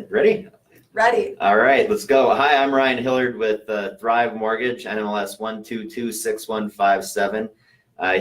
Ready? Ready. All right, let's go. Hi, I'm Ryan Hillard with Thrive Mortgage, NMLS 1226157.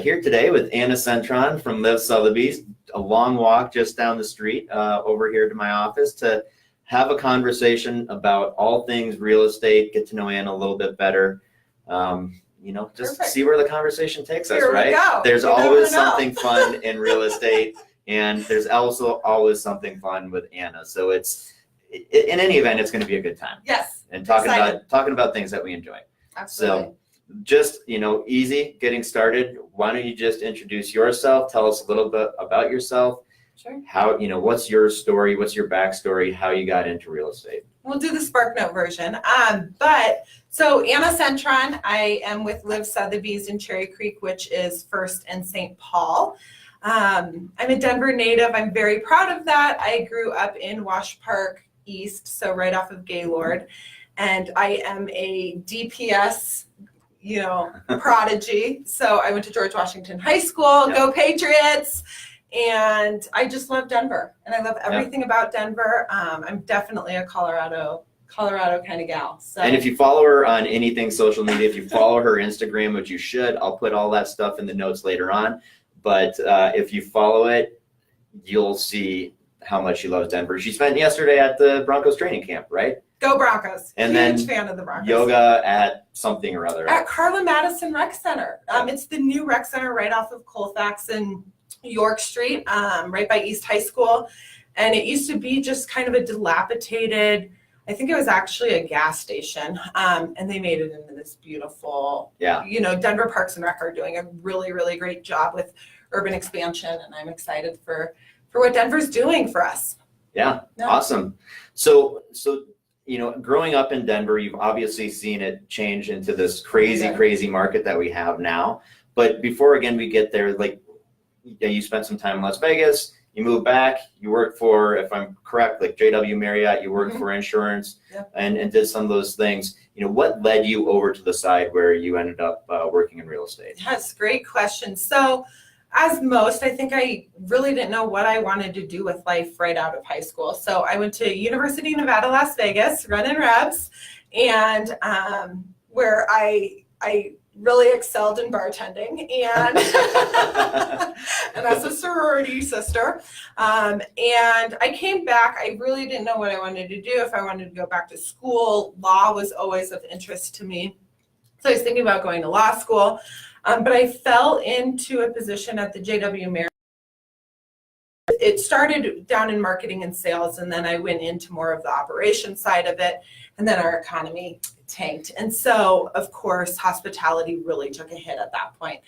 Here today with Anna Centron from Sotheby's. A long walk just down the street over here to my office to have a conversation about all things real estate, get to know Anna a little bit better. Just Perfect. see where the conversation takes us, Here we right? go. There's You always never know. something fun in real estate, and there's also always something fun with Anna. So it's in any event, it's going to be a good time. Yes. And talking Excited. about things that we enjoy. Absolutely. So just, easy getting started. Why don't you just introduce yourself? Tell us a little bit about yourself. Sure. How, what's your story? What's your backstory? How you got into real estate? We'll do the SparkNote version. So Anna Centron, I am with Sotheby's in Cherry Creek, which is First and St. Paul. I'm a Denver native. I'm very proud of that. I grew up in Wash Park East, so right off of Gaylord. And I am a DPS, prodigy. So I went to George Washington High School, Yep. Go Patriots. And I just love Denver, and I love everything about Denver. I'm definitely a Colorado kind of gal. So. And if you follow her on anything social media, if you follow her Instagram, which you should, I'll put all that stuff in the notes later on. But if you follow it, you'll see how much she loves Denver. She spent yesterday at the Broncos training camp, right? Go Broncos. And Huge then fan of the Broncos. Yoga at something or other. At Carla Madison Rec Center. It's the new rec center right off of Colfax and York Street, right by East High School. And it used to be just kind of a dilapidated, I think it was actually a gas station. And they made it into this beautiful, Denver Parks and Rec are doing a really, really great job with urban expansion. And I'm excited for what Denver's doing for us. Yeah. Awesome. So, growing up in Denver, you've obviously seen it change into this crazy market that we have now. But before, again, we get there, you spent some time in Las Vegas, you moved back, you worked for, if I'm correct, like JW Marriott, you worked for insurance and did some of those things. What led you over to the side where you ended up working in real estate? Yes, great question. So as most, I think I really didn't know what I wanted to do with life right out of high school. So I went to University of Nevada, Las Vegas, running reps, and where I really excelled in bartending and and as a sorority sister. And I came back. I really didn't know what I wanted to do. If I wanted to go back to school, law was always of interest to me. So I was thinking about going to law school. But I fell into a position at the JW Marriott. It started down in marketing and sales, and then I went into more of the operation side of it, and then our economy tanked. And so, of course, hospitality really took a hit at that point.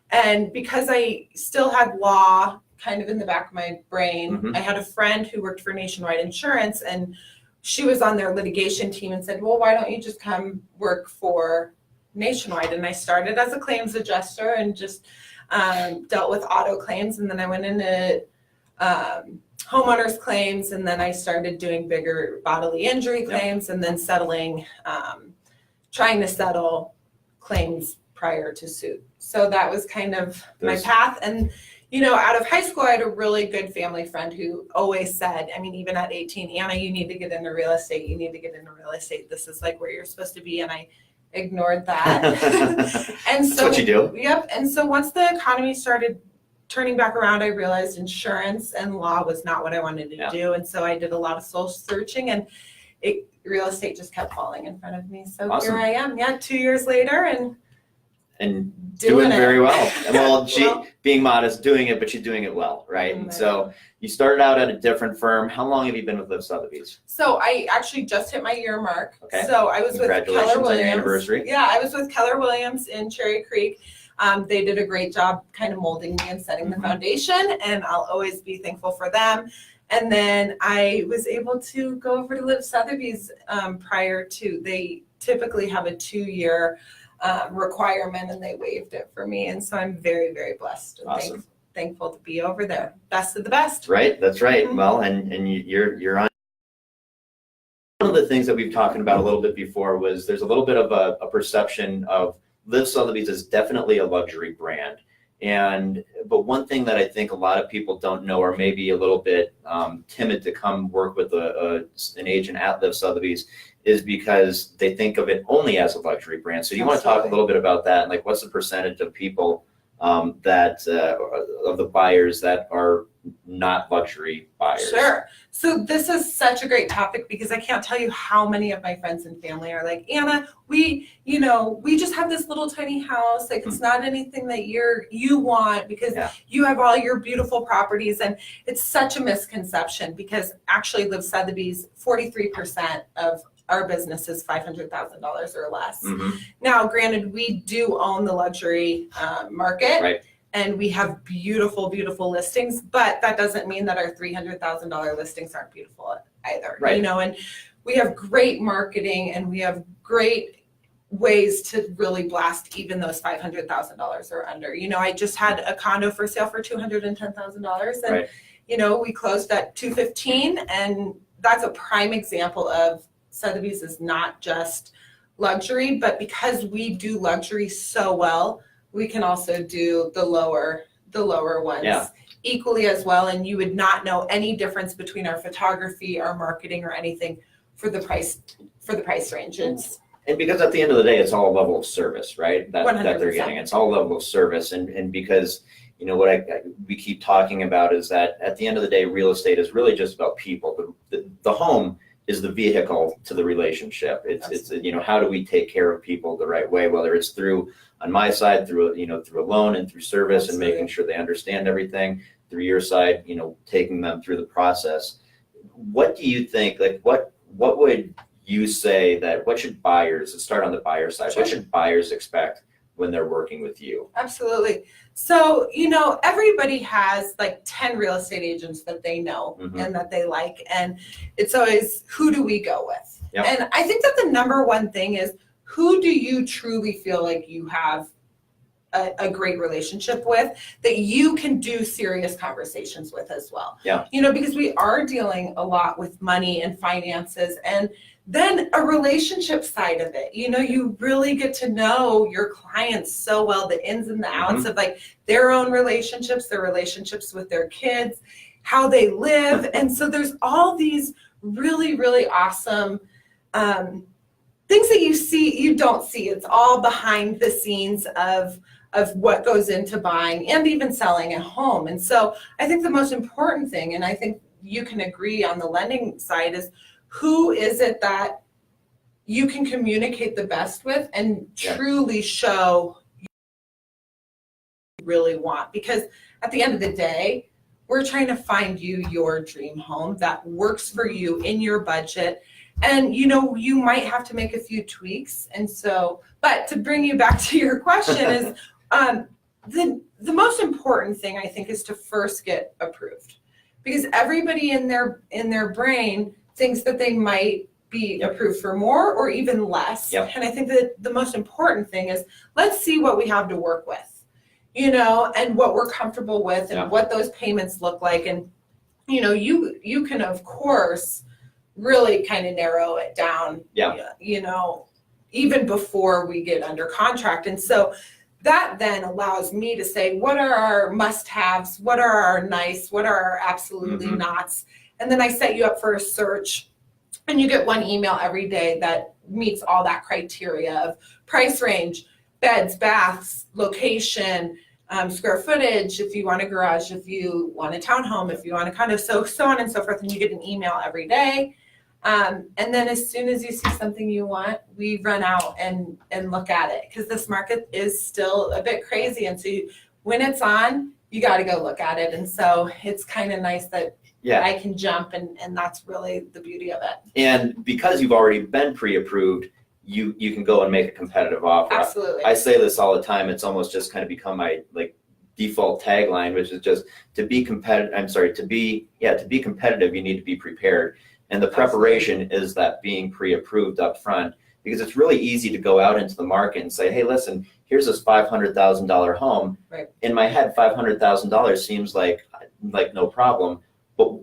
And because I still had law kind of in the back of my brain, I had a friend who worked for Nationwide Insurance, and she was on their litigation team and said, well, why don't you just come work for Nationwide? And I started as a claims adjuster and just dealt with auto claims, and then I went into homeowners claims, and then I started doing bigger bodily injury claims, and then trying to settle claims prior to suit. So that was kind of my path. And out of high school, I had a really good family friend who always said, even at 18, Anna, you need to get into real estate. You need to get into real estate. This is like where you're supposed to be. And I ignored that. And so, that's what you do. Yep. And so once the economy started turning back around, I realized insurance and law was not what I wanted to do. And so I did a lot of soul searching, and real estate just kept falling in front of me. So Here I am, 2 years later, and doing very well. Well, being modest, doing it, but she's doing it well, right? And so you started out at a different firm. How long have you been with Sotheby's? So I actually just hit my year mark. Okay. So I was with Keller Williams. Congratulations on your anniversary. Yeah, I was with Keller Williams in Cherry Creek. They did a great job kind of molding me and setting the foundation, and I'll always be thankful for them. And then I was able to go over to Sotheby's prior to, they typically have a 2-year requirement, and they waived it for me. And so I'm very, very blessed and thankful to be over there. Best of the best. Right, that's right. Well, and you're on. One of the things that we've talked about a little bit before was there's a little bit of a perception of Sotheby's is definitely a luxury brand. But one thing that I think a lot of people don't know, or maybe a little bit timid to come work with an agent at Live Sotheby's, is because they think of it only as a luxury brand. So you want to talk a little bit about that, like what's the percentage of people of the buyers that are not luxury buyers? Sure. So this is such a great topic because I can't tell you how many of my friends and family are like, Anna, we just have this little tiny house. Like it's not anything that you want because you have all your beautiful properties. And it's such a misconception because actually Live Sotheby's 43% of our business is $500,000 or less. Now, granted, we do own the luxury market. Right. And we have beautiful, beautiful listings, but that doesn't mean that our $300,000 listings aren't beautiful either. Right. And we have great marketing and we have great ways to really blast even those $500,000 or under. I just had a condo for sale for $210,000 and, we closed at $215,000, and that's a prime example of Sotheby's is not just luxury, but because we do luxury so well, we can also do the lower ones equally as well. And you would not know any difference between our photography, our marketing, or anything for the price ranges. And because at the end of the day, it's all a level of service, right? That they're getting. It's all a level of service. And because, what we keep talking about is that at the end of the day, real estate is really just about people. The home is the vehicle to the relationship. It's how do we take care of people the right way, whether it's through, on my side, through a loan and through service and making sure they understand everything, through your side, taking them through the process. What do you think, like what would you say what should buyers, let's start on the buyer side, what should buyers expect when they're working with you? Absolutely. So, everybody has like 10 real estate agents that they know and that they like. And it's always, who do we go with? Yep. And I think that the number one thing is, who do you truly feel like you have a great relationship with, that you can do serious conversations with as well? Yeah. Because we are dealing a lot with money and finances, and then a relationship side of it. You really get to know your clients so well, the ins and the outs of like their own relationships, their relationships with their kids, how they live. And so there's all these really, really awesome things that you don't see. It's all behind the scenes of what goes into buying and even selling a home. And so I think the most important thing, and I think you can agree on the lending side, is who is it that you can communicate the best with and truly show you really want. Because at the end of the day, we're trying to find you your dream home that works for you in your budget. And you might have to make a few tweaks. And so, but to bring you back to your question is, the most important thing I think is to first get approved, because everybody in their brain thinks that they might be approved for more or even less. And I think that the most important thing is, let's see what we have to work with, and what we're comfortable with and what those payments look like. And, you can, of course, really kind of narrow it down, even before we get under contract. And so that then allows me to say, what are our must-haves? What are our nice? What are our absolutely nots? And then I set you up for a search, and you get one email every day that meets all that criteria of price range, beds, baths, location, square footage, if you want a garage, if you want a townhome, if you want a condo, so on and so forth. And you get an email every day. And then as soon as you see something you want, we run out and look at it, because this market is still a bit crazy. And so when it's on, you got to go look at it. And so it's kind of nice that I can jump, and that's really the beauty of it. And because you've already been pre-approved, you can go and make a competitive offer. Absolutely. I say this all the time. It's almost just kind of become my default tagline, which is just to be competitive. To be competitive, you need to be prepared. And the preparation is that being pre-approved up front, because it's really easy to go out into the market and say, hey, listen, here's this $500,000 home. Right. In my head, $500,000 seems like no problem, but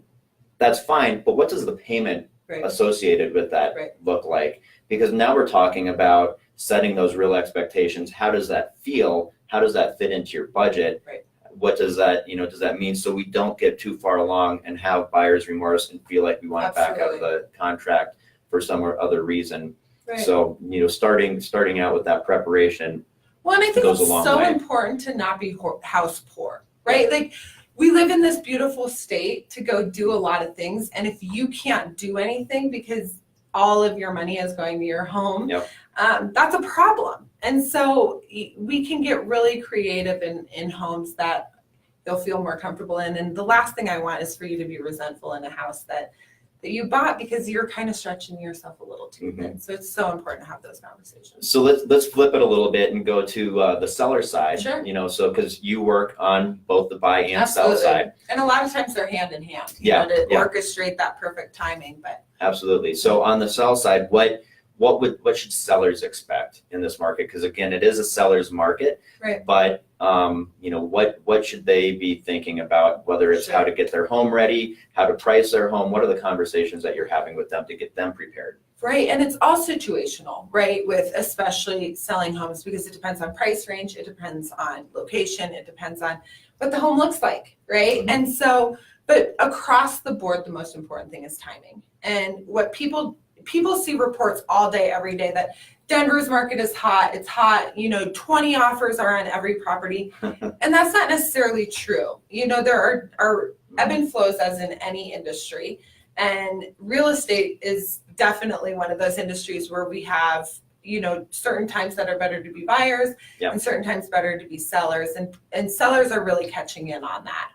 that's fine. But what does the payment associated with that look like? Because now we're talking about setting those real expectations. How does that feel how does that fit into your budget? Right. What does that, does that mean? So we don't get too far along and have buyer's remorse and feel like we want to back out of the contract for some or other reason. Right. So, starting out with that preparation. Well, and I think goes it's a long so way. important to not be house poor, right? Like, we live in this beautiful state to go do a lot of things, and if you can't do anything because all of your money is going to your home, that's a problem. And so we can get really creative in homes that you'll feel more comfortable in. And the last thing I want is for you to be resentful in a house that you bought because you're kind of stretching yourself a little too thin. So it's so important to have those conversations. So let's flip it a little bit and go to the seller side. Sure. So because you work on both the buy and sell side. And a lot of times they're hand in hand. To orchestrate that perfect timing. But absolutely. So on the sell side, what should sellers expect in this market? Because again, it is a seller's market. Right. But what should they be thinking about? Whether it's how to get their home ready, how to price their home. What are the conversations that you're having with them to get them prepared? Right, and it's all situational, right? With especially selling homes, because it depends on price range, it depends on location, it depends on what the home looks like, right? Mm-hmm. And so, but across the board, the most important thing is timing. And what people see reports all day, every day that Denver's market is hot. It's hot. 20 offers are on every property. And that's not necessarily true. There are ebb and flows as in any industry. And real estate is definitely one of those industries where we have, certain times that are better to be buyers and certain times better to be sellers. And sellers are really catching in on that.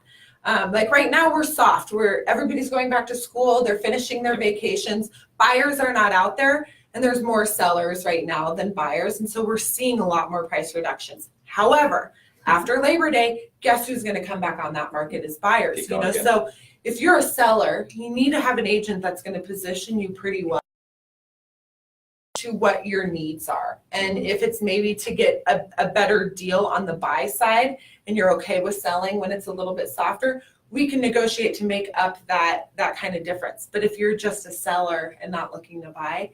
Like right now we're soft, where everybody's going back to school, they're finishing their vacations, buyers are not out there, and there's more sellers right now than buyers, and so we're seeing a lot more price reductions. However, after Labor Day, guess who's going to come back on that market is buyers. So if you're a seller, you need to have an agent that's going to position you pretty well to what your needs are. And if it's maybe to get a better deal on the buy side and you're okay with selling when it's a little bit softer, we can negotiate to make up that kind of difference. But if you're just a seller and not looking to buy,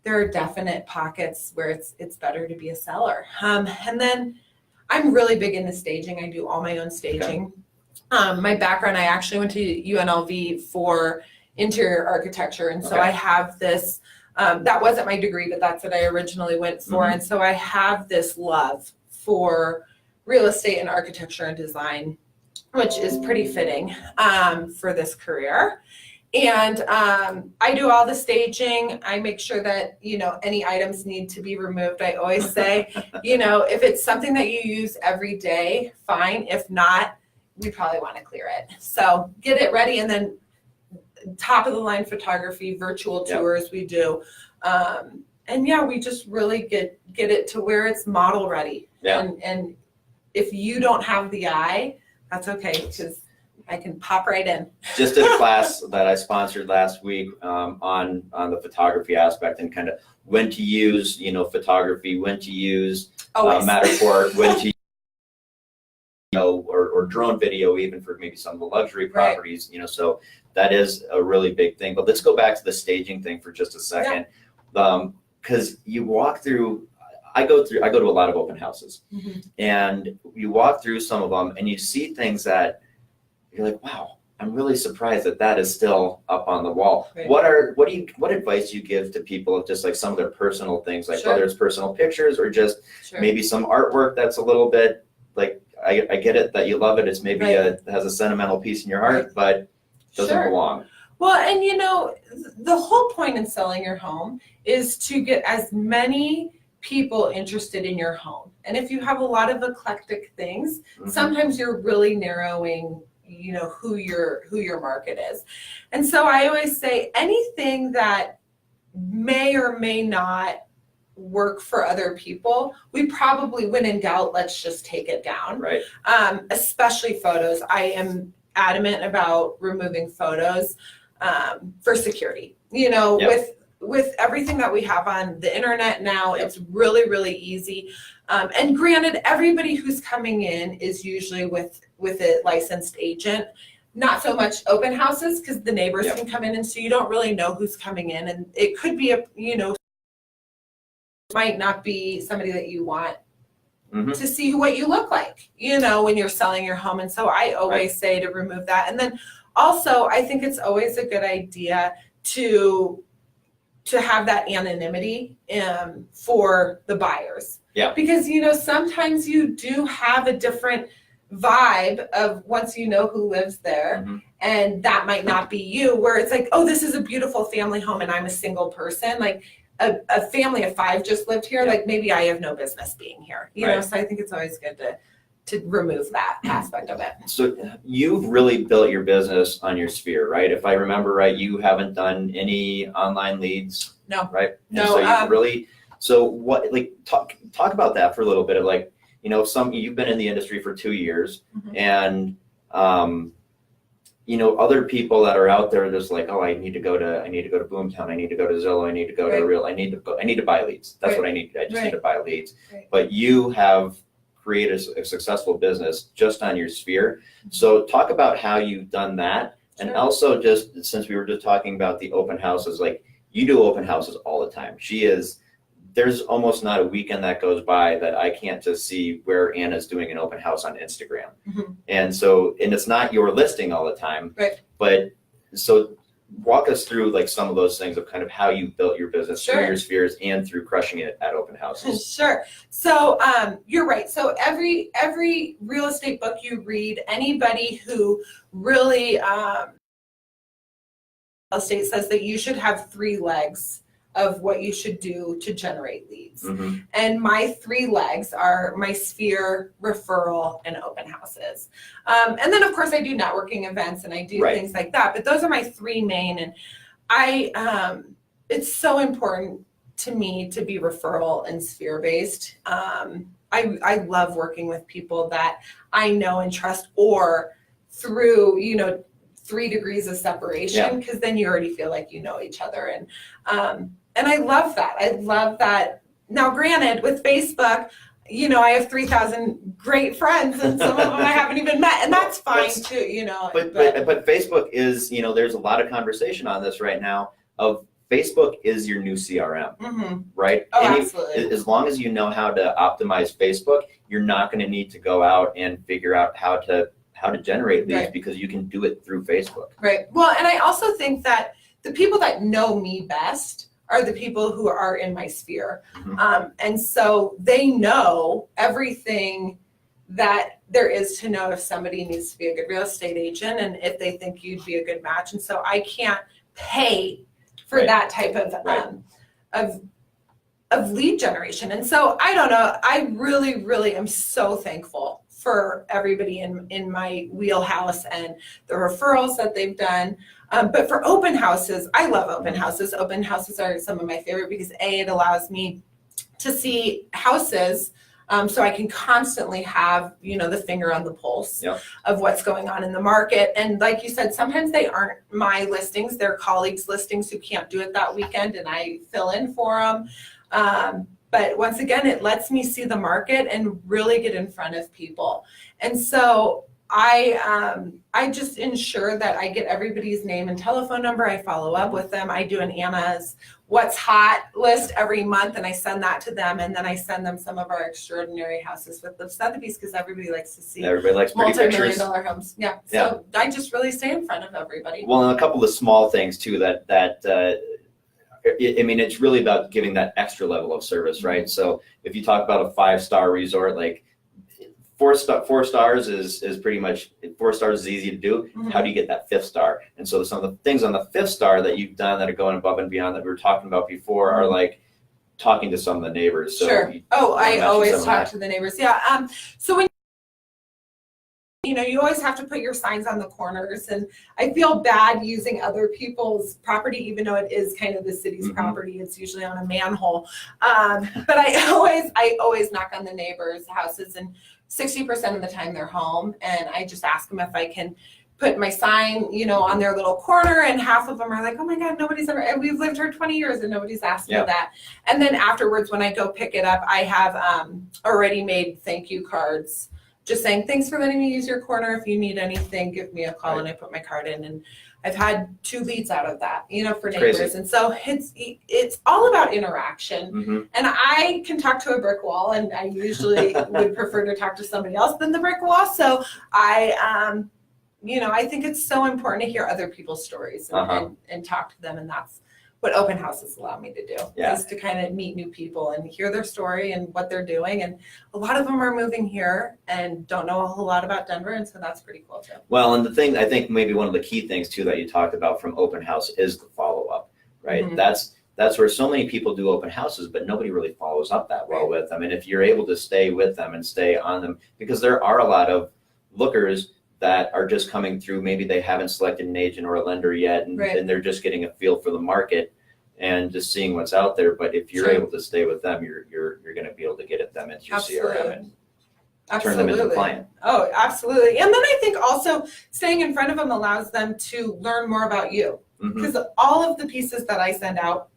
there are definite pockets where it's better to be a seller. And then I'm really big into staging. I do all my own staging. My background, I actually went to UNLV for interior architecture. And so I have this, that wasn't my degree, but that's what I originally went for. And so I have this love for real estate and architecture and design, which is pretty fitting for this career. And I do all the staging. I make sure that, any items need to be removed. I always say, if it's something that you use every day, fine. If not, we probably want to clear it. So get it ready, and then top of the line photography, virtual tours we do. And we just really get it to where it's model ready. And if you don't have the eye, that's okay, because I can pop right in. Just did a class that I sponsored last week on the photography aspect and kind of when to use, photography, when to use Matterport, when to or drone video, even for maybe some of the luxury properties, so that is a really big thing. But let's go back to the staging thing for just a second. Because you walk through, I go to a lot of open houses, and you walk through some of them and you see things that you're like, wow, I'm really surprised that is still up on the wall. What advice do you give to people of just like some of their personal things, like whether it's personal pictures or just maybe some artwork that's a little bit like, I get it that you love it. It's maybe has a sentimental piece in your heart, but doesn't belong. Well, and the whole point in selling your home is to get as many people interested in your home. And if you have a lot of eclectic things, sometimes you're really narrowing, who your market is. And so I always say anything that may or may not work for other people, we probably, when in doubt, let's just take it down. Right. Especially photos. I am adamant about removing photos for security. With everything that we have on the internet now, it's really, really easy. And granted, everybody who's coming in is usually with a licensed agent. Not so much open houses, because the neighbors can come in, and so you don't really know who's coming in, and it could be might not be somebody that you want to see what you look like, when you're selling your home. And so I always say to remove that. And then also, I think it's always a good idea to have that anonymity for the buyers. Yeah. Because, sometimes you do have a different vibe of once you know who lives there, and that might not be you, where it's like, oh, this is a beautiful family home and I'm a single person. Like a family of 5 just lived here. Like maybe I have no business being here, so I think it's always good to remove that aspect of it. So you've really built your business on your sphere, right? If I remember right, you haven't done any online leads. No. Right? No. And so so what, like, talk about that for a little bit of like, you've been in the industry for 2 years, and other people that are out there just like, oh, I need to go to Boomtown, I need to go to Zillow, I need to go to Real, I need to buy leads. That's what I need. I just need to buy leads. But you have created a successful business just on your sphere. So talk about how you've done that. And also, just since we were just talking about the open houses, like, you do open houses all the time. There's almost not a weekend that goes by that I can't just see where Anna's doing an open house on Instagram. And it's not your listing all the time, but so walk us through like some of those things of kind of how you built your business through your spheres and through crushing it at open houses. Sure. So you're right. So every real estate book you read, anybody who really real estate says that you should have 3 legs of what you should do to generate leads. And my 3 legs are my sphere, referral, and open houses. And then of course I do networking events and I do things like that, but those are my 3 main. And it's so important to me to be referral and sphere based. I love working with people that I know and trust, or through, 3 degrees of separation, because then you already feel like you know each other. And I love that. I love that. Now, granted, with Facebook, I have 3,000 great friends, and some of them I haven't even met, and that's fine too, But Facebook is, there's a lot of conversation on this right now of Facebook is your new CRM, right? Oh, absolutely. As long as you know how to optimize Facebook, you're not going to need to go out and figure out how to generate leads, because you can do it through Facebook. Right. Well, and I also think that the people that know me best are the people who are in my sphere. And so they know everything that there is to know if somebody needs to be a good real estate agent and if they think you'd be a good match. And so I can't pay for that type of lead generation. And so I don't know, I really, really am so thankful for everybody in my wheelhouse and the referrals that they've done. But for open houses, I love open houses. Open houses are some of my favorite because it allows me to see houses, so I can constantly have, the finger on the pulse of what's going on in the market. And like you said, sometimes they aren't my listings, they're colleagues' listings who can't do it that weekend, and I fill in for them. But once again, it lets me see the market and really get in front of people. And so I just ensure that I get everybody's name and telephone number. I follow up with them. I do an Anna's What's Hot list every month, and I send that to them. And then I send them some of our extraordinary houses with the Sotheby's, because everybody likes to see multi-million-dollar homes. Yeah. So I just really stay in front of everybody. Well, and a couple of small things too that it's really about giving that extra level of service, right? So if you talk about a 5-star resort, like 4 stars is pretty much, 4 stars is easy to do. How do you get that 5th star? And so some of the things on the 5th star that you've done that are going above and beyond that we were talking about before are like talking to some of the neighbors. So sure. I always talk to the neighbors. Yeah. So when you always have to put your signs on the corners, and I feel bad using other people's property, even though it is kind of the city's property. It's usually on a manhole. But I always knock on the neighbors' houses, and 60% of the time they're home, and I just ask them if I can put my sign, on their little corner, and half of them are like, oh my God, nobody's ever, and we've lived here 20 years and nobody's asked me that. And then afterwards, when I go pick it up, I have already made thank you cards, just saying, thanks for letting me use your corner. If you need anything, give me a call. And I put my card in. And I've had 2 leads out of that, for Crazy. neighbors. And so it's all about interaction. Mm-hmm. And I can talk to a brick wall, and I usually would prefer to talk to somebody else than the brick wall. So I think it's so important to hear other people's stories and talk to them. And that's what open houses allow me to do, is to kind of meet new people and hear their story and what they're doing. And a lot of them are moving here and don't know a whole lot about Denver. And so that's pretty cool too. Well, and the thing, I think maybe one of the key things too that you talked about from open house is the follow-up, right? Mm-hmm. That's where so many people do open houses, but nobody really follows up that well with them. And if you're able to stay with them and stay on them, because there are a lot of lookers that are just coming through, maybe they haven't selected an agent or a lender yet, and they're just getting a feel for the market and just seeing what's out there. But if you're able to stay with them, you're going to be able to get them into your CRM and turn them into a client. Oh, absolutely. And then I think also staying in front of them allows them to learn more about you, because all of the pieces that I send out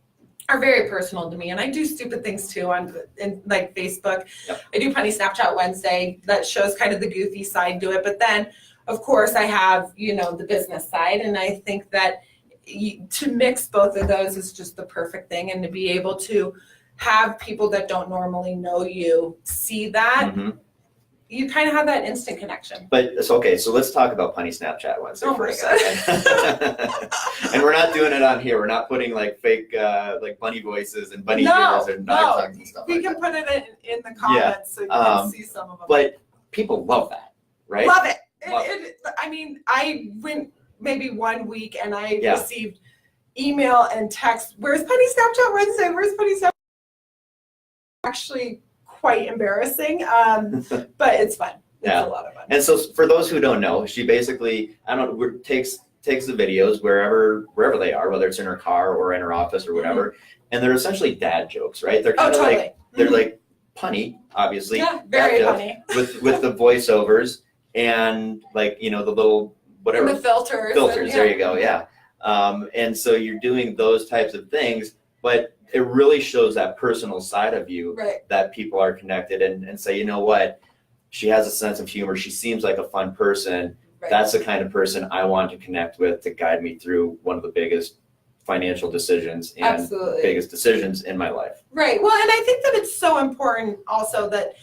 are very personal to me. And I do stupid things too in like Facebook. Yep. I do Funny Snapchat Wednesday that shows kind of the goofy side to it. But then, of course, I have, the business side. And I think that to mix both of those is just the perfect thing. And to be able to have people that don't normally know you see that, you kind of have that instant connection. But it's okay. So let's talk about Funny Snapchat Wednesday for a second. And we're not doing it on here. We're not putting like fake like bunny voices and bunny ears and dog tongues and stuff we can put it in the comments so you can see some of them. But people love that, right? Love it. I mean, I went maybe 1 week and I received email and text, where's Funny Snapchat Wednesday? Where's Funny Snapchat? Actually quite embarrassing, but it's fun. It's a lot of fun. And so for those who don't know, she basically, takes the videos wherever they are, whether it's in her car or in her office or whatever, and they're essentially dad jokes, right? They're kind of like, they're like punny, obviously. Yeah, very punny. with the voiceovers and like, the little whatever. And the filters. There you go, yeah. And so you're doing those types of things, but it really shows that personal side of you that people are connected and say, you know what, she has a sense of humor. She seems like a fun person. That's the kind of person I want to connect with to guide me through one of the biggest financial decisions and biggest decisions in my life. Right. Well, and I think that it's so important also that,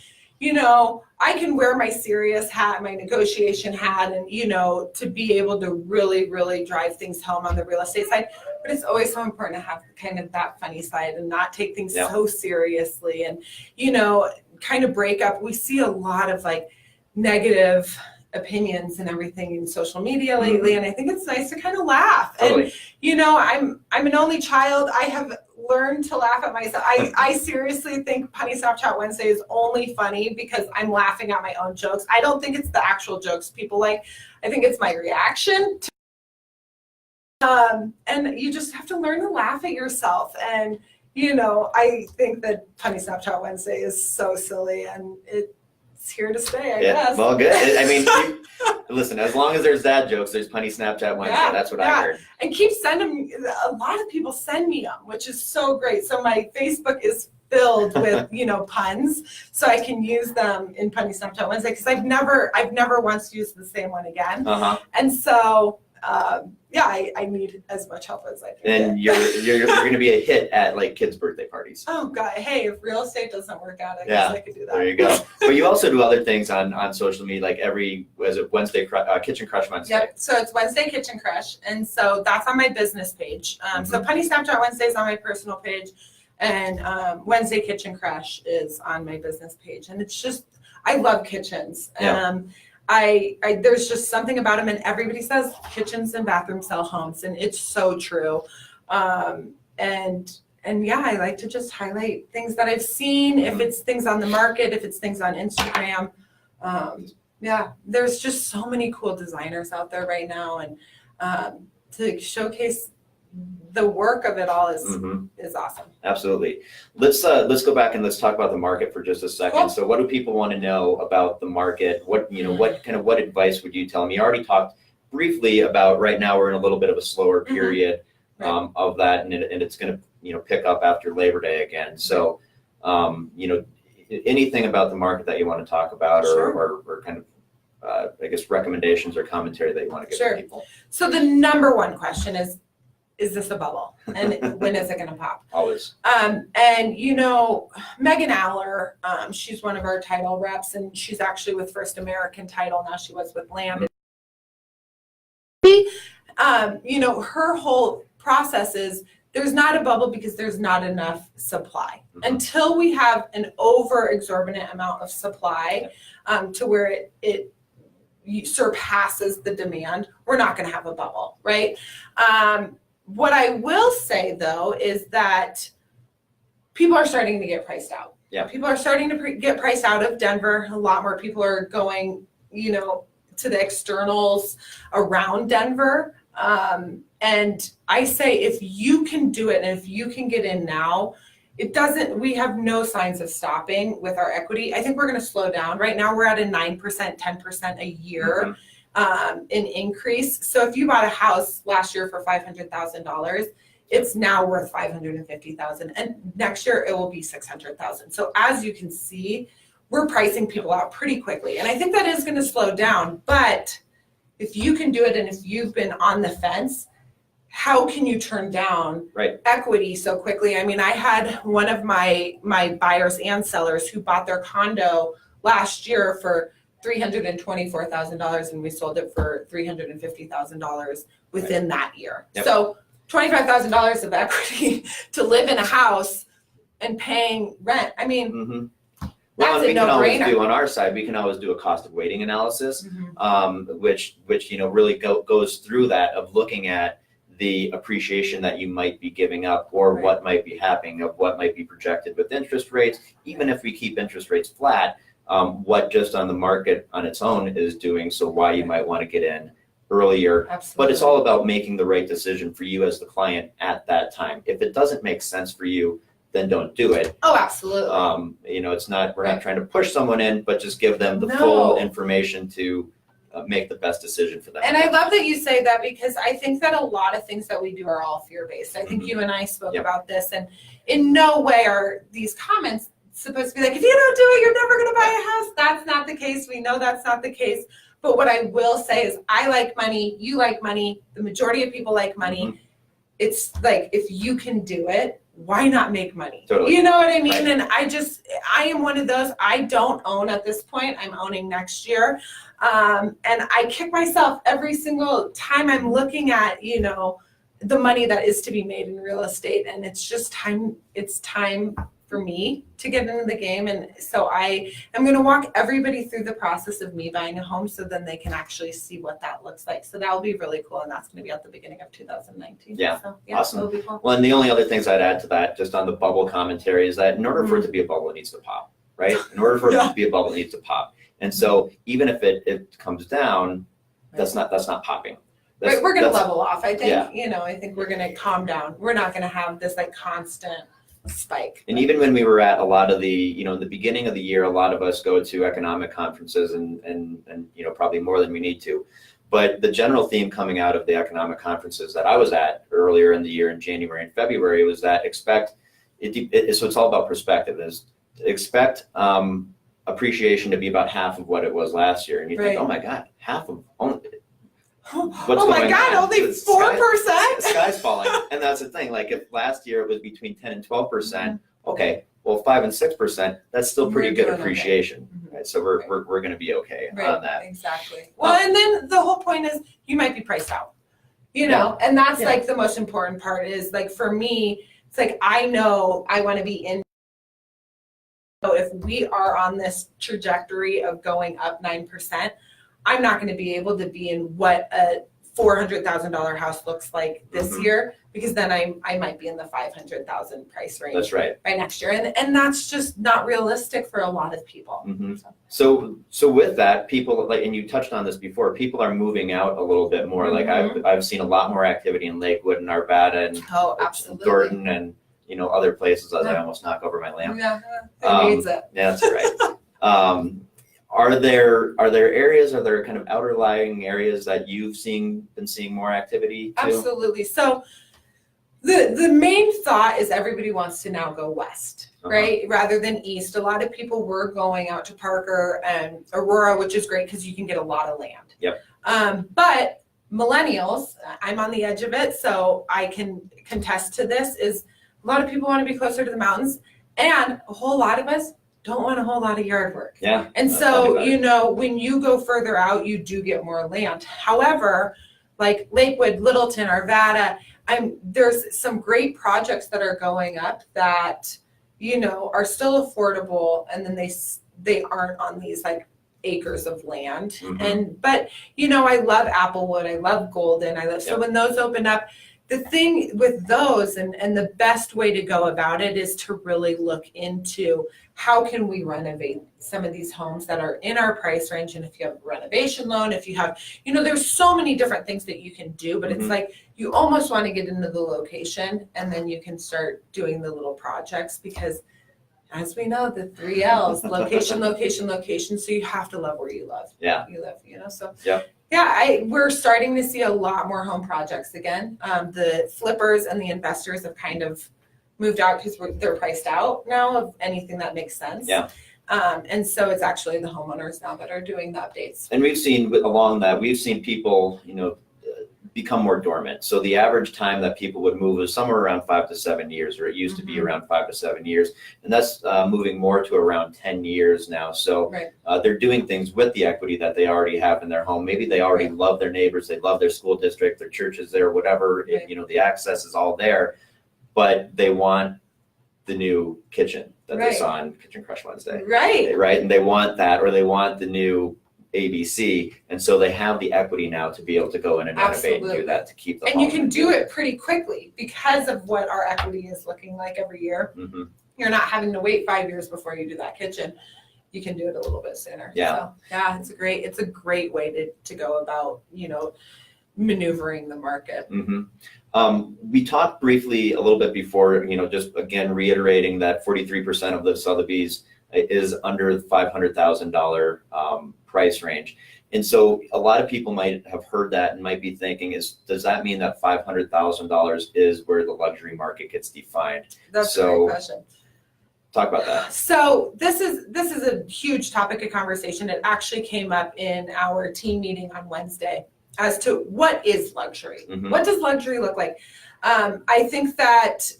I can wear my serious hat, my negotiation hat, and, to be able to really, really drive things home on the real estate side. But it's always so important to have kind of that funny side and not take things so seriously and, kind of break up. We see a lot of like negative opinions and everything in social media lately. And I think it's nice to kind of laugh. Totally. And, I'm an only child. I have learned to laugh at myself. I seriously think Funny Snapchat Wednesday is only funny because I'm laughing at my own jokes. I don't think it's the actual jokes people like. I think it's my reaction to and you just have to learn to laugh at yourself. And, I think that Funny Snapchat Wednesday is so silly and it's here to stay, I guess. Well, good. I mean, listen, as long as there's dad jokes, there's Funny Snapchat Wednesday. That's what I heard. And keep sending, a lot of people send me them, which is so great. So my Facebook is filled with, puns, so I can use them in Funny Snapchat Wednesday because I've never once used the same one again. And so, I need as much help as I can. And you're going to be a hit at like kids' birthday parties. Oh God! Hey, if real estate doesn't work out, I guess I could do that. There you go. But you also do other things on social media, like Wednesday Kitchen Crush Wednesday. Yep. So it's Wednesday Kitchen Crush, and so that's on my business page. So Funny Snapchat Wednesday is on my personal page, and Wednesday Kitchen Crush is on my business page. And it's just, I love kitchens. There's just something about them, and everybody says kitchens and bathrooms sell homes, and it's so true. I like to just highlight things that I've seen, if it's things on the market, if it's things on Instagram. There's just so many cool designers out there right now, and to showcase the work of it all is awesome. Absolutely. Let's go back and let's talk about the market for just a second. Cool. So what do people want to know about the market? What what advice would you tell them? You already talked briefly about right now we're in a little bit of a slower period of that, and it's going to pick up after Labor Day again. So anything about the market that you want to talk about or kind of I guess, recommendations or commentary that you want to give Sure. to people? So the number one question is this a bubble? And when is it going to pop? Always. And you know, Megan Aller, she's one of our title reps, and she's actually with First American Title now. She was with Land. You know, her whole process is there's not a bubble because there's not enough supply. Until we have an over exorbitant amount of supply to where it surpasses the demand, we're not going to have a bubble, right? What I will say though is that people are starting to get priced out. Yeah. People are starting to get priced out of Denver. A lot more people are going, you know, to the externals around Denver. And I say, if you can do it and if you can get in now, we have no signs of stopping with our equity. I think we're going to slow down. Right now we're at a 9%, 10% a year in increase. So if you bought a house last year for $500,000, it's now worth $550,000, and next year it will be $600,000. So as you can see, we're pricing people out pretty quickly, and I think that is going to slow down. But if you can do it, and if you've been on the fence, how can you turn down equity so quickly? I mean, I had one of my buyers and sellers who bought their condo last year for $324,000, and we sold it for $350,000 within that year. Yep. So $25,000 of equity to live in a house and paying rent. I mean, Well, that's we a can always no-brainer. do on our side, we can always do a cost of waiting analysis, which you know, really goes through that of looking at the appreciation that you might be giving up, or what might be happening, of what might be projected with interest rates. Even if we keep interest rates flat, what just on the market on its own is doing, so why you might want to get in earlier. Absolutely. But it's all about making the right decision for you as the client at that time. If it doesn't make sense for you, then don't do it. Oh, absolutely. You know, we're not trying to push someone in, but just give them the No. full information to make the best decision for them. And I love that you say that, because I think that a lot of things that we do are all fear-based. I think you and I spoke about this, and in no way are these comments supposed to be like, if you don't do it, you're never going to buy a house. That's not the case. We know that's not the case. But what I will say is, I like money, you like money, the majority of people like money. It's like, if you can do it, why not make money? Totally. You know what I mean? And I am one of those. I don't own at this point. I'm owning next year. And I kick myself every single time I'm looking at, you know, the money that is to be made in real estate. And it's just time. It's time for me to get into the game. And so I am going to walk everybody through the process of me buying a home, so then they can actually see what that looks like. So that will be really cool. And that's going to be at the beginning of 2019. Yeah. So, Awesome. That'll be cool. Well, and the only other things I'd add to that, just on the bubble commentary, is that in order for it to be a bubble, it needs to pop, right? In order for it to be a bubble, it needs to pop. And so even if it comes down, that's not popping. Right, we're going to level off. I think, Yeah. you know, I think we're going to calm down. We're not going to have this like constant spike. And even when we were at a lot of the, you know, the beginning of the year, a lot of us go to economic conferences and you know, probably more than we need to. But the general theme coming out of the economic conferences that I was at earlier in the year in January and February was that so it's all about perspective, is expect appreciation to be about half of what it was last year. And you think, oh my God, half of only. What's oh my going God, on? only 4%? The sky's falling. And that's the thing. Like, if last year it was between 10 and 12%, okay, well, 5 and 6%, that's still pretty good appreciation. Right? So we're going to be okay on that. Exactly. Well, and then the whole point is you might be priced out, you know, and that's like the most important part is, like, for me, it's like, I know I want to be in. So if we are on this trajectory of going up 9%, I'm not going to be able to be in what a $400,000 house looks like this year, because then I might be in the 500,000 price range. That's right. By next year, and that's just not realistic for a lot of people. So with that, people, like, and you touched on this before, people are moving out a little bit more. Like, I've seen a lot more activity in Lakewood and Arvada and absolutely. Thornton and, you know, other places, as I almost knock over my lamp. Yeah, it needs it. Yeah, that's right. Are there areas, are there kind of outer lying areas that you've been seeing more activity too? Absolutely. So The main thought is everybody wants to now go west, Uh-huh. right? Rather than east. A lot of people were going out to Parker and Aurora, which is great because you can get a lot of land. Yep. But millennials, I'm on the edge of it, so I can contest to this, is a lot of people want to be closer to the mountains, and a whole lot of us don't want a whole lot of yard work. Yeah. And tell me so, about it. when you go further out, you do get more land. However, like Lakewood, Littleton, Arvada, there's some great projects that are going up that, are still affordable, and then they aren't on these like acres of land. Mhm. But I love Applewood, I love Golden, so Yep. when those open up, the thing with those and the best way to go about it is to really look into how can we renovate some of these homes that are in our price range. And if you have a renovation loan, if you have, there's so many different things that you can do, but it's Mhm. like you almost want to get into the location and then you can start doing the little projects, because as we know, the 3 L's, location, location, location. So you have to love where you live. Yeah. You live, so. Yep. Yeah, we're starting to see a lot more home projects again. The flippers and the investors have kind of moved out because they're priced out now of anything that makes sense. Yeah. And so it's actually the homeowners now that are doing the updates. And we've seen people, become more dormant. So the average time that people would move was somewhere around 5 to 7 years, or it used to be around 5 to 7 years. And that's moving more to around 10 years now. So Right. they're doing things with the equity that they already have in their home. Maybe they already love their neighbors, they love their school district, their church is there, whatever, Right. the access is all there, but they want the new kitchen that they Right. saw on Kitchen Crush Wednesday. Right. Right, and they want that, or they want the new ABC, and so they have the equity now to be able to go in and renovate and do Absolutely. that to keep the And home. you can do it pretty quickly because of what our equity is looking like every year. Mm-hmm. You're not having to wait 5 years before you do that kitchen. You can do it a little bit sooner. Yeah. So, yeah, it's a great way to go about, maneuvering the market. Mm-hmm. We talked briefly a little bit before, just again reiterating that 43% of the Sotheby's is under the $500,000 price range. And so a lot of people might have heard that and might be thinking, does that mean that $500,000 is where the luxury market gets defined? That's a So- great question. Talk about that. So this is a huge topic of conversation. It actually came up in our team meeting on Wednesday as to what is luxury. Mhm. What does luxury look like? I think that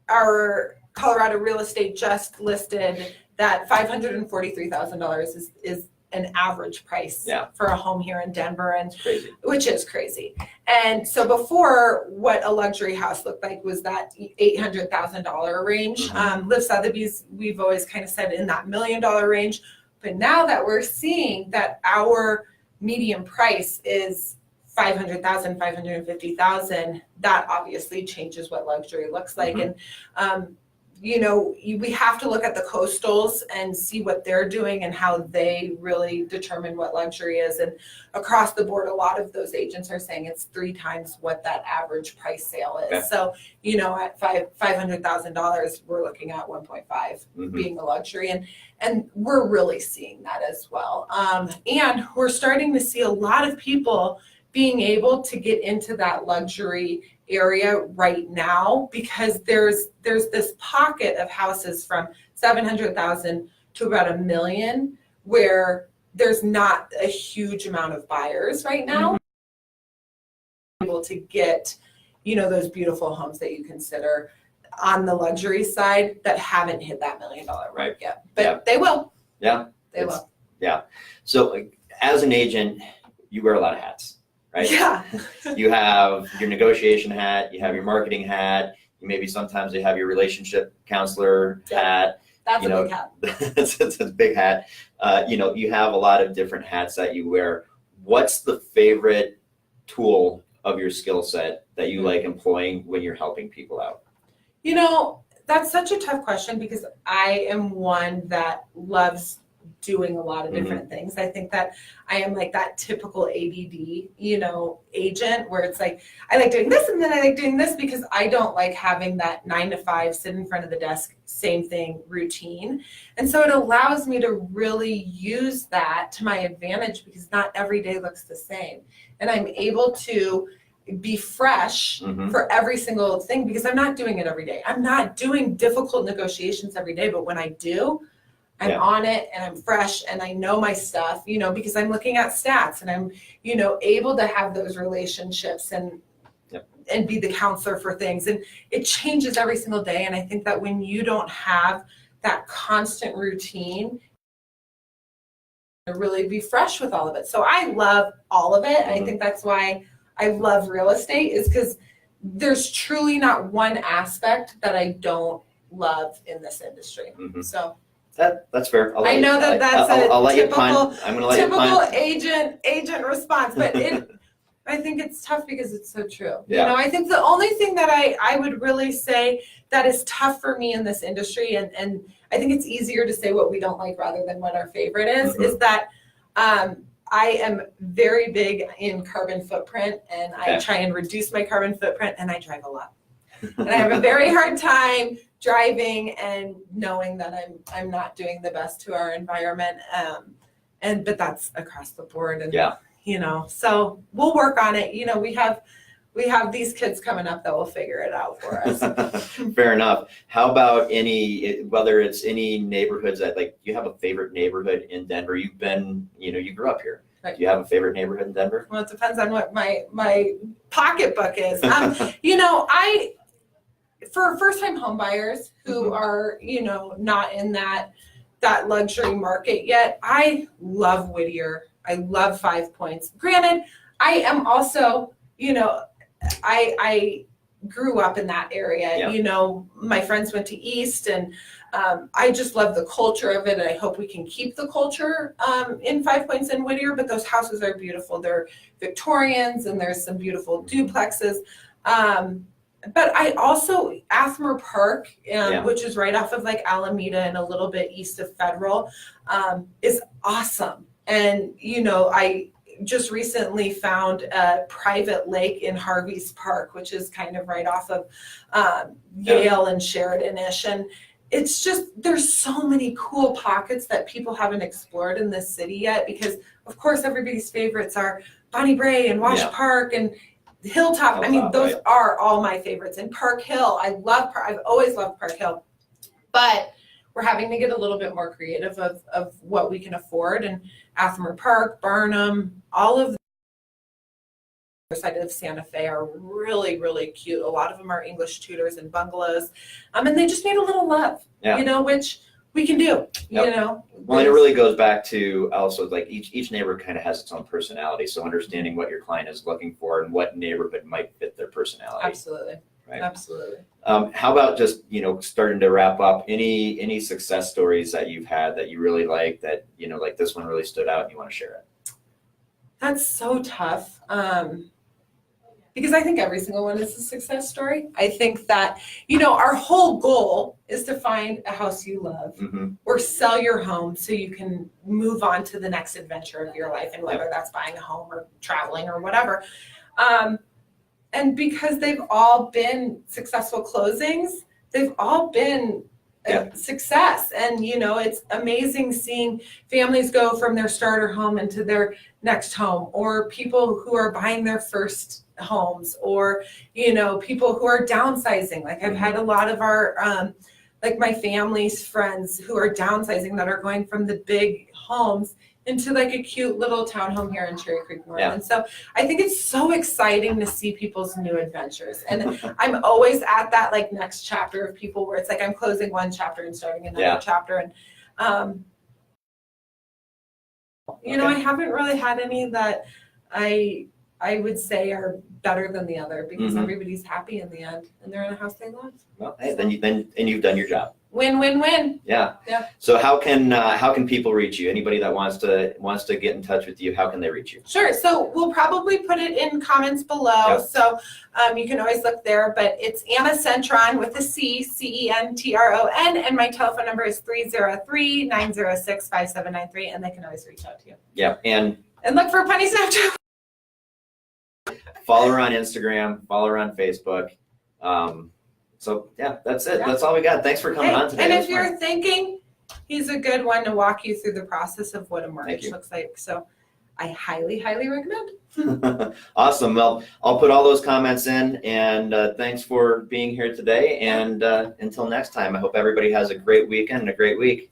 our Colorado real estate just listed that $543,000 is an average price Yeah. for a home here in Denver, and It's crazy. which is crazy. And so before, what a luxury house looked like was that $800,000 range. Live Sotheby's, we've always kind of said in that $1 million range. But now that we're seeing that our median price is $500,000, $550,000, that obviously changes what luxury looks like. Mhm. And we have to look at the coastals and see what they're doing and how they really determine what luxury is. And across the board, a lot of those agents are saying it's 3 times what that average price sale is. Okay. So, at $500,000, we're looking at 1.5 Mhm. being a luxury. And we're really seeing that as well. And we're starting to see a lot of people being able to get into that luxury area right now, because there's this pocket of houses from 700,000 to about 1 million where there's not a huge amount of buyers right now able to get those beautiful homes that you consider on the luxury side that haven't hit that $1 million mark Right. yet, but Yeah. they will. Yeah. They will. So as an agent, you wear a lot of hats, right? Yeah. You have your negotiation hat, you have your marketing hat, maybe sometimes you have your relationship counselor hat. That's You a know, big hat. It's a big hat. You have a lot of different hats that you wear. What's the favorite tool of your skill set that you like employing when you're helping people out? That's such a tough question because I am one that loves doing a lot of different things. I think that I am like that typical ADD, agent where it's like, I like doing this and then I like doing this, because I don't like having that 9 to 5 sit in front of the desk, same thing routine. And so it allows me to really use that to my advantage because not every day looks the same. And I'm able to, be fresh Mhm. for every single thing, because I'm not doing it every day. I'm not doing difficult negotiations every day, but when I do, I'm Yeah. on it and I'm fresh and I know my stuff, because I'm looking at stats and I'm, able to have those relationships and Yep. and be the counselor for things. And it changes every single day. And I think that when you don't have that constant routine, to really be fresh with all of it. So I love all of it. I Mhm. think that's why I love real estate, is because there's truly not one aspect that I don't love in this industry. Mhm. So That's fair. I know that that's I'll a let you typical punt. I'm gonna let you punt. agent response, but I think it's tough because it's so true. Yeah. I think the only thing that I would really say that is tough for me in this industry, and I think it's easier to say what we don't like rather than what our favorite is that I am very big in carbon footprint, and I Okay. try and reduce my carbon footprint, and I drive a lot. And I have a very hard time driving and knowing that I'm not doing the best to our environment. But that's across the board. And Yeah. so we'll work on it. We have these kids coming up that will figure it out for us. Fair enough. How about whether it's any neighborhoods that, like, you have a favorite neighborhood in Denver? You've been, you grew up here. Right. Do you have a favorite neighborhood in Denver? Well, it depends on what my pocketbook is. For first-time home buyers who are, not in that luxury market yet, I love Whittier. I love 5 Points. Granted, I am also, I grew up in that area. Yeah. My friends went to East, and I just love the culture of it, and I hope we can keep the culture in 5 Points in Whittier. But those houses are beautiful. They're Victorians, and there's some beautiful duplexes. But I also, Athmer Park, which is right off of like Alameda and a little bit east of Federal, is awesome. And, I just recently found a private lake in Harvey's Park, which is kind of right off of Yale and Sheridan-ish. And it's just, there's so many cool pockets that people haven't explored in this city yet, because of course everybody's favorites are Bonnie Bray and Wash Park and Hilltop. I mean, those are all my favorites. And Park Hill, I've always loved Park Hill. But we're having to get a little bit more creative of what we can afford. And Athmer Park, Barnum, all of the side of Santa Fe are really, really cute. A lot of them are English tutors and bungalows. And they just need a little love, which we can do, Well, and it really goes back to also, like, each neighborhood kind of has its own personality. So understanding what your client is looking for and what neighborhood might fit their personality. Absolutely. Right. Absolutely. How about just, starting to wrap up, any success stories that you've had that you really like, that, like this one really stood out and you want to share it? That's so tough. Because I think every single one is a success story. I think that, our whole goal is to find a house you love or sell your home so you can move on to the next adventure of your life, and whether that's buying a home or traveling or whatever. And because they've all been successful closings, they've all been a success. And, it's amazing seeing families go from their starter home into their next home, or people who are buying their first homes, or, people who are downsizing. Like, I've had a lot of our, like my family's friends who are downsizing that are going from the big homes into like a cute little townhome here in Cherry Creek North. And so I think it's so exciting to see people's new adventures. And I'm always at that like next chapter of people where it's like I'm closing one chapter and starting another chapter. And, I haven't really had any that I would say are better than the other, because everybody's happy in the end and they're in a house they love. Well, hey, then you've done your job. Win, win, win. Yeah. So how can people reach you? Anybody that wants to get in touch with you, how can they reach you? Sure. So we'll probably put it in comments below. So you can always look there, but it's Anna Centron with a C, Centron, and my telephone number is 303-906-5793, and they can always reach out to you. Yeah. And look for Penny Snapchat. Follow her on Instagram, follow her on Facebook. So that's it. That's all we got. Thanks for coming on today. And if you're thinking, he's a good one to walk you through the process of what a mortgage looks like. So I highly, highly recommend. Awesome. Well, I'll put all those comments in, and thanks for being here today. And until next time, I hope everybody has a great weekend and a great week.